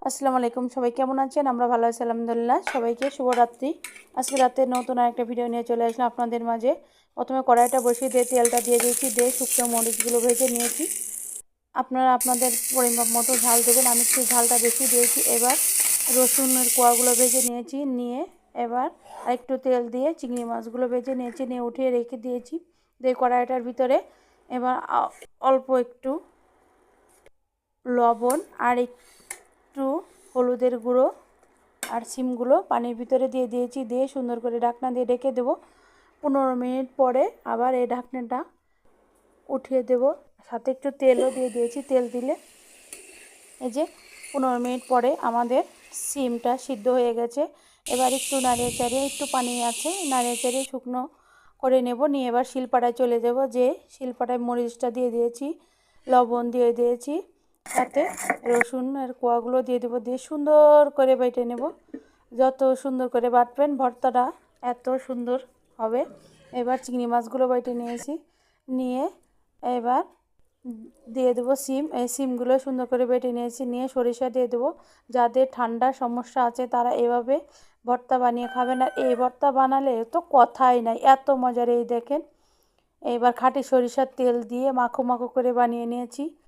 আসসালামু আলাইকুম, সবাই কেমন আছেন? আমরা ভালো আছি আলহামদুলিল্লাহ। সবাইকে শুভরাত্রি। আজকে রাতে নতুন আরেকটা ভিডিও নিয়ে চলে আসলাম আপনাদের মাঝে। প্রথমে কড়াইটা বসিয়ে দিয়ে তেলটা দিয়ে দিয়েছি, দিয়ে শুকনো মরিচগুলো ভেজে নিয়েছি। আপনারা আপনাদের পরিমাপ মতো ঝাল দেবেন, আমি একটু ঝালটা বেশি দিয়েছি। এবার রসুনের কোয়াগুলো ভেজে নিয়েছি, নিয়ে এবার আরেকটু তেল দিয়ে চিংড়ি মাছগুলো ভেজে নিয়েছি, নিয়ে উঠিয়ে রেখে দিয়েছি। দিয়ে কড়াইটার ভিতরে এবার অল্প একটু লবণ আর একটু হলুদের গুঁড়ো আর সিমগুলো পানির ভিতরে দিয়ে দিয়েছি, দিয়ে সুন্দর করে ঢাকনা দিয়ে ঢেকে দেবো। 15 মিনিট পরে আবার এই ঢাকনাটা উঠিয়ে দেব, সাথে একটু তেলও দিয়ে দিয়েছি। তেল দিলে এই যে 15 মিনিট পরে আমাদের সিমটা সিদ্ধ হয়ে গেছে। এবার একটু নাড়িয়ে চাড়িয়ে, একটু পানি আছে, নাড়িয়ে চাড়িয়ে শুকনো করে নেব। নিয়ে এবার শিলপাটায় চলে যাব, যে শিলপাটায় মরিচটা দিয়ে দিয়েছি, লবণ দিয়ে দিয়েছি, সাথে রসুনের কোয়াগুলো দিয়ে দেবো, দিয়ে সুন্দর করে বেটে নেব। যত সুন্দর করে বাটবেন ভর্তাটা এত সুন্দর হবে। এবার চিংড়ি মাছগুলো বেটে নিয়েছি, নিয়ে এবার দিয়ে দেবো সিম। এই সিমগুলো সুন্দর করে বেটে নিয়েছি, নিয়ে সরিষা দিয়ে দেবো। যাদের ঠান্ডার সমস্যা আছে তারা এভাবে ভর্তা বানিয়ে খাবেন, আর এই ভর্তা বানালে তো কথাই নাই, এত মজার। এই দেখেন, এবার খাঁটি সরিষার তেল দিয়ে মাখো মাখো করে বানিয়ে নিয়েছি।